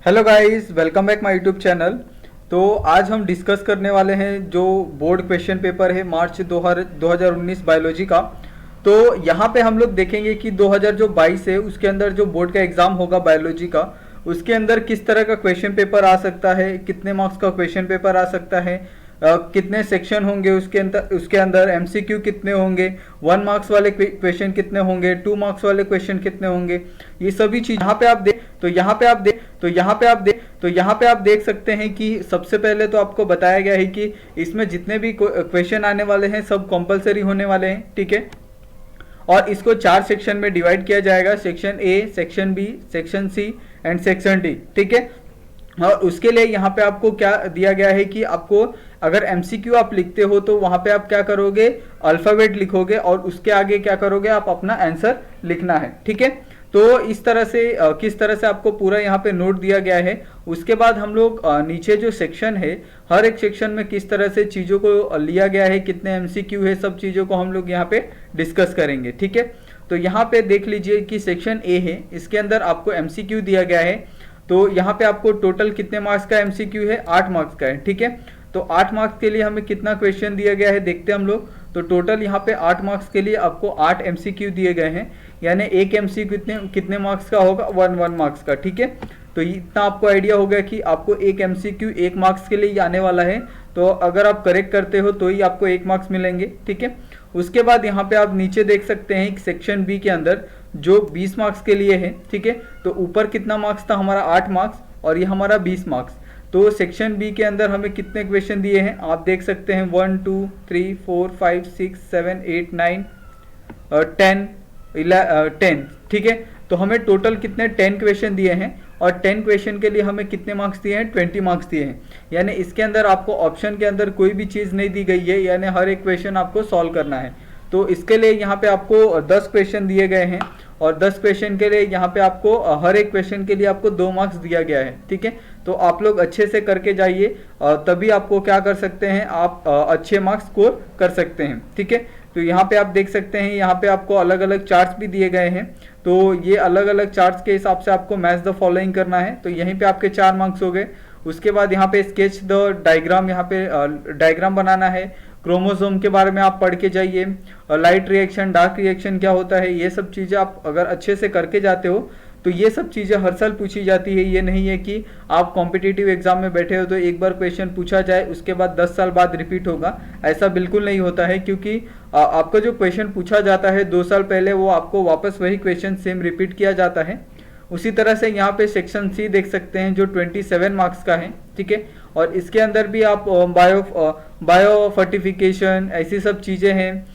Hello guys, welcome back my YouTube channel. तो आज हम डिस्कस करने वाले हैं जो बोर्ड क्वेश्चन पेपर है मार्च 2019 बायोलॉजी का। तो यहाँ पे हम लोग देखेंगे कि 2022 है उसके अंदर जो बोर्ड का एग्ज़ाम होगा बायोलॉजी का, उसके अंदर किस तरह का क्वेश्चन पेपर आ सकता है, कितने मार्क्स का क्वेश्चन पेपर आ सकता है, कितने सेक्शन होंगे उसके अंदर एमसीक्यू कितने होंगे, 1 मार्क्स वाले क्वेश्चन कितने होंगे, 2 मार्क्स वाले क्वेश्चन कितने होंगे, ये सभी चीज यहाँ पे आप देख तो यहाँ पे आप देख तो यहाँ पे आप देख तो यहाँ पे आप देख सकते हैं कि सबसे पहले तो आपको बताया गया है कि इसमें जितने भी क्वेश्चन आने वाले हैं सब कंपलसरी होने वाले हैं, ठीक है। और इसको 4 सेक्शन में डिवाइड किया जाएगा, section A, section B, section C and section D, ठीक है। और उसके लिए यहाँ पे आपको क्या दिया गया है कि आपको अगर एमसीक्यू आप लिखते हो तो वहां पे आप क्या करोगे, अल्फाबेट लिखोगे और उसके आगे क्या करोगे, आप अपना आंसर लिखना है, ठीक है। तो इस तरह से किस तरह से आपको पूरा यहाँ पे नोट दिया गया है। उसके बाद हम लोग नीचे जो सेक्शन है, हर एक सेक्शन में किस तरह से चीज़ों को लिया गया है, कितने एमसीक्यू है, सब चीज़ों को हम लोग यहाँ पे डिस्कस करेंगे, ठीक है। तो यहाँ पे देख लीजिए कि सेक्शन ए है, इसके अंदर आपको एमसीक्यू दिया गया है। तो यहाँ पे आपको टोटल कितने मार्क्स का एमसीक्यू है, 8 मार्क्स का है, ठीक है। तो 8 मार्क्स के लिए हमें कितना क्वेश्चन दिया गया है देखते हैं हम लोग। तो टोटल यहाँ पे 8 मार्क्स के लिए आपको 8 एमसीक्यू दिए गए हैं, यानी एक एमसीक्यू कितने कितने मार्क्स का होगा, 1 मार्क्स का, ठीक है। तो इतना आपको आइडिया हो गया कि आपको एक एमसीक्यू 1 मार्क्स के लिए ही आने वाला है। तो अगर आप करेक्ट करते हो तो ही आपको 1 मार्क्स मिलेंगे, ठीक है। उसके बाद यहाँ पे आप नीचे देख सकते हैं सेक्शन बी के अंदर जो 20 मार्क्स के लिए है, ठीक है। तो ऊपर कितना मार्क्स था हमारा, 8 मार्क्स, और ये हमारा 20 मार्क्स। तो सेक्शन बी के अंदर हमें कितने क्वेश्चन दिए हैं आप देख सकते हैं, 1 2 3 4 5 6 7 8 9 10, ठीक है। तो हमें टोटल कितने 10 क्वेश्चन दिए हैं और 10 क्वेश्चन के लिए हमें कितने मार्क्स दिए हैं, 20 मार्क्स दिए हैं। यानी इसके अंदर आपको ऑप्शन के अंदर कोई भी चीज़ नहीं दी गई है, यानी हर एक क्वेश्चन आपको सॉल्व करना है। तो इसके लिए यहाँ पे आपको 10 क्वेश्चन दिए गए हैं और 10 क्वेश्चन के लिए यहाँ पे आपको हर एक क्वेश्चन के लिए आपको 2 मार्क्स दिया गया है, ठीक है। तो आप लोग अच्छे से करके जाइए, तभी आपको क्या कर सकते हैं, आप अच्छे मार्क्स स्कोर कर सकते हैं, ठीक है। तो यहाँ पे आप देख सकते हैं, यहाँ पे आपको अलग अलग चार्ट्स भी दिए गए हैं। तो ये अलग अलग चार्ट्स के हिसाब से आपको मैच द फॉलोइंग करना है। तो यहीं पे आपके 4 मार्क्स हो गए। उसके बाद यहाँ पे स्केच द डायग्राम, यहाँ पे डायग्राम बनाना है। क्रोमोसोम के बारे में आप पढ़ के जाइए, लाइट रिएक्शन, डार्क रिएक्शन क्या होता है, ये सब चीज़ें आप अगर अच्छे से करके जाते हो तो ये सब चीज़ें हर साल पूछी जाती है। ये नहीं है कि आप कॉम्पिटिटिव एग्जाम में बैठे हो तो एक बार क्वेश्चन पूछा जाए उसके बाद 10 साल बाद रिपीट होगा, ऐसा बिल्कुल नहीं होता है। क्योंकि आपका जो क्वेश्चन पूछा जाता है 2 साल पहले, वो आपको वापस वही क्वेश्चन सेम रिपीट किया जाता है। उसी तरह से यहाँ पे सेक्शन सी देख सकते हैं जो 27 मार्क्स का है, ठीक है। और इसके अंदर भी आप बायो फर्टिफिकेशन, ऐसी सब चीज़ें हैं,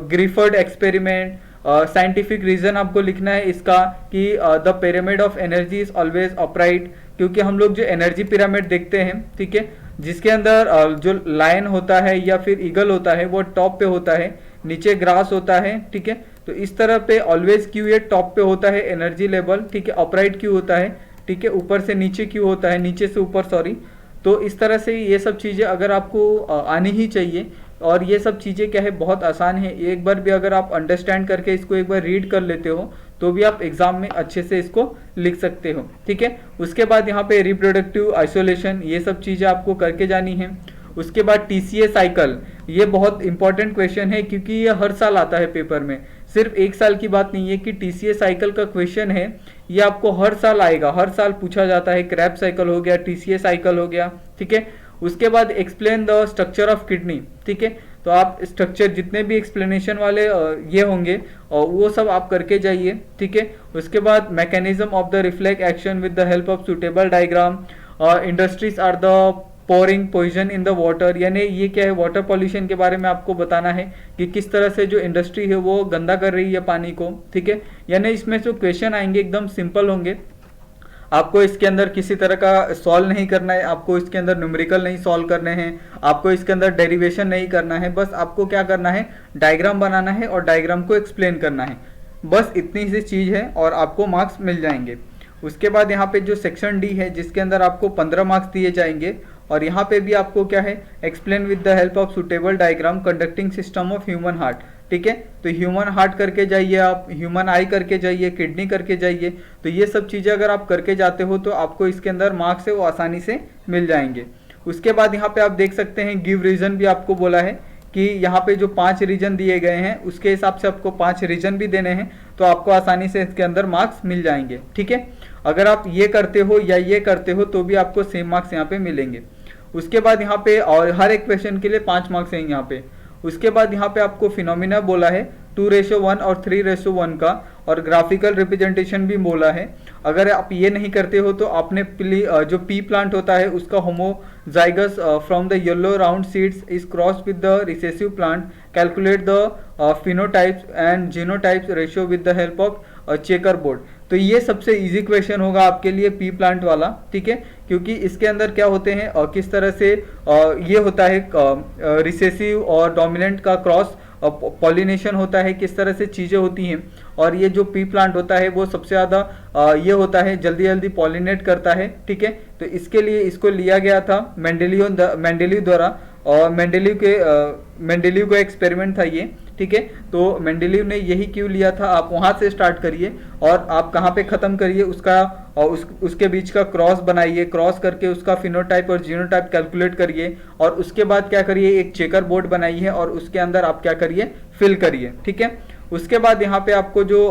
ग्रिफर्ड एक्सपेरिमेंट, साइंटिफिक रीजन आपको लिखना है इसका कि the pyramid of energy is always upright. क्योंकि हम लोग जो एनर्जी पिरामिड देखते हैं, ठीक है, जिसके अंदर जो लायन होता है या फिर ईगल होता है वो टॉप पे होता है, नीचे ग्रास होता है, ठीक है। तो इस तरह पे ऑलवेज क्यू ये टॉप पे होता है एनर्जी लेवल, ठीक है, अपराइट क्यू होता है, ठीक है, ऊपर से नीचे क्यू होता है, नीचे से ऊपर, सॉरी। तो इस तरह से ये सब चीज़ें अगर आपको आनी ही चाहिए। और ये सब चीज़ें क्या है, बहुत आसान है। एक बार भी अगर आप अंडरस्टैंड करके इसको एक बार रीड कर लेते हो तो भी आप एग्जाम में अच्छे से इसको लिख सकते हो, ठीक है। उसके बाद यहाँ पे रिप्रोडक्टिव आइसोलेशन, ये सब चीज़ें आपको करके जानी है। उसके बाद टीसीए साइकिल, ये बहुत इंपॉर्टेंट क्वेश्चन है क्योंकि ये हर साल आता है पेपर में, सिर्फ एक साल की बात नहीं है कि टीसीए साइकिल का क्वेश्चन है, ये आपको हर साल आएगा, हर साल पूछा जाता है। क्रैब साइकिल हो गया, टीसीए साइकिल हो गया, ठीक है। उसके बाद explain the structure of kidney, ठीक है। तो आप स्ट्रक्चर जितने भी एक्सप्लेनेशन वाले ये होंगे और वो सब आप करके जाइए, ठीक है। उसके बाद mechanism of the reflect action with the help of suitable diagram, industries are the pouring poison in the water, यानी ये क्या है, वाटर पॉल्यूशन के बारे में आपको बताना है कि किस तरह से जो इंडस्ट्री है वो गंदा कर रही है पानी को, ठीक है। यानी इसमें जो क्वेश्चन आएंगे एकदम सिंपल होंगे, आपको इसके अंदर किसी तरह का सॉल्व नहीं करना है, आपको इसके अंदर न्यूमेरिकल नहीं सॉल्व करने हैं, आपको इसके अंदर डेरिवेशन नहीं करना है, बस आपको क्या करना है, डायग्राम बनाना है और डायग्राम को एक्सप्लेन करना है, बस इतनी सी चीज़ है और आपको मार्क्स मिल जाएंगे। उसके बाद यहाँ पे जो सेक्शन डी है जिसके अंदर आपको 15 मार्क्स दिए जाएंगे और यहाँ पे भी आपको क्या है, explain with the help of suitable diagram conducting system of human heart. ठीक है, तो ह्यूमन हार्ट करके जाइए, आप ह्यूमन आई करके जाइए, किडनी करके जाइए। तो ये सब चीज़ें अगर आप करके जाते हो तो आपको इसके अंदर मार्क्स है वो आसानी से मिल जाएंगे। उसके बाद यहाँ पे आप देख सकते हैं गिव रीजन भी आपको बोला है कि यहाँ पे जो 5 रीजन दिए गए हैं उसके हिसाब से आपको 5 रीजन भी देने हैं, तो आपको आसानी से इसके अंदर मार्क्स मिल जाएंगे। ठीक है, अगर आप ये करते हो या ये करते हो तो भी आपको सेम मार्क्स यहाँ पे मिलेंगे। उसके बाद यहाँ पे और हर एक क्वेश्चन के लिए 5 मार्क्स हैं यहाँ पे। उसके बाद यहाँ पे आपको फिनोमिना बोला है 2:1 और 3:1 का, और ग्राफिकल रिप्रेजेंटेशन भी बोला है। अगर आप ये नहीं करते हो तो आपने जो पी प्लांट होता है उसका homozygous from the yellow round seeds is cross with the recessive plant, calculate the phenotypes and genotypes ratio with the help of checker board. तो ये सबसे इजी क्वेश्चन होगा आपके लिए पी प्लांट वाला। ठीक है, क्योंकि इसके अंदर क्या होते हैं और किस तरह से ये होता है रिसेसिव और डोमिनेंट का क्रॉस पॉलिनेशन होता है, किस तरह से चीज़ें होती हैं। और ये जो पी प्लांट होता है वो सबसे ज़्यादा ये होता है जल्दी जल्दी पॉलिनेट करता है। ठीक है, तो इसके लिए इसको लिया गया था मेंडेलीव द्वारा, और मेंडेलीव का एक्सपेरिमेंट था ये। ठीक है, तो मेंडेलीव ने यही क्यों लिया था, आप वहाँ से स्टार्ट करिए और आप कहाँ पे ख़त्म करिए उसका, और उसके बीच का क्रॉस बनाइए, क्रॉस करके उसका फिनोटाइप और जीनोटाइप कैलकुलेट करिए, और उसके बाद क्या करिए, एक चेकर बोर्ड बनाइए और उसके अंदर आप क्या करिए, फिल करिए। ठीक है, उसके बाद यहाँ पे आपको जो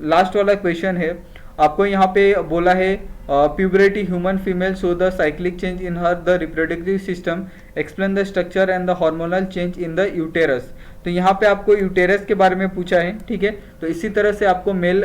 लास्ट वाला क्वेश्चन है, आपको यहाँ पे बोला है puberty human female show the cyclic change in her the reproductive system, explain the structure and the hormonal change in the uterus. तो यहाँ पे आपको यूटेरस के बारे में पूछा है। ठीक है, तो इसी तरह से आपको मेल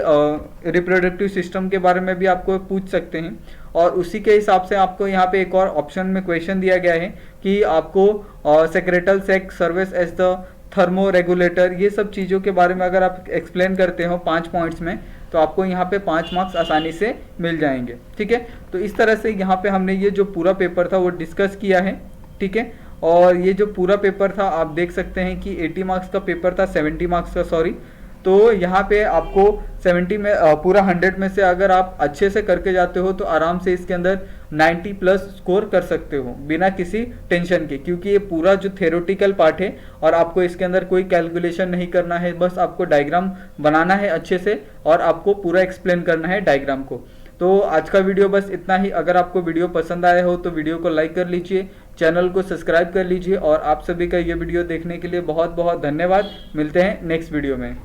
रिप्रोडक्टिव सिस्टम के बारे में भी आपको पूछ सकते हैं, और उसी के हिसाब से आपको यहाँ पे एक और ऑप्शन में क्वेश्चन दिया गया है कि आपको सेक्रेटल सेक्स service as the thermoregulator, ये सब चीज़ों के बारे में अगर आप एक्सप्लेन करते हो 5 पॉइंट्स में तो आपको यहाँ पे 5 मार्क्स आसानी से मिल जाएंगे। ठीक है, तो इस तरह से यहाँ पे हमने ये जो पूरा पेपर था वो डिस्कस किया है। ठीक है, और ये जो पूरा पेपर था आप देख सकते हैं कि 80 मार्क्स का पेपर था, 70 मार्क्स का सॉरी। तो यहाँ पे आपको 70 में पूरा 100 में से अगर आप अच्छे से करके जाते हो तो आराम से इसके अंदर 90 प्लस स्कोर कर सकते हो बिना किसी टेंशन के, क्योंकि ये पूरा जो थ्योरेटिकल पार्ट है और आपको इसके अंदर कोई कैलकुलेशन नहीं करना है, बस आपको डायग्राम बनाना है अच्छे से और आपको पूरा एक्सप्लेन करना है डायग्राम को। तो आज का वीडियो बस इतना ही। अगर आपको वीडियो पसंद आया हो तो वीडियो को लाइक कर लीजिए, चैनल को सब्सक्राइब कर लीजिए, और आप सभी का ये वीडियो देखने के लिए बहुत बहुत धन्यवाद। मिलते हैं नेक्स्ट वीडियो में।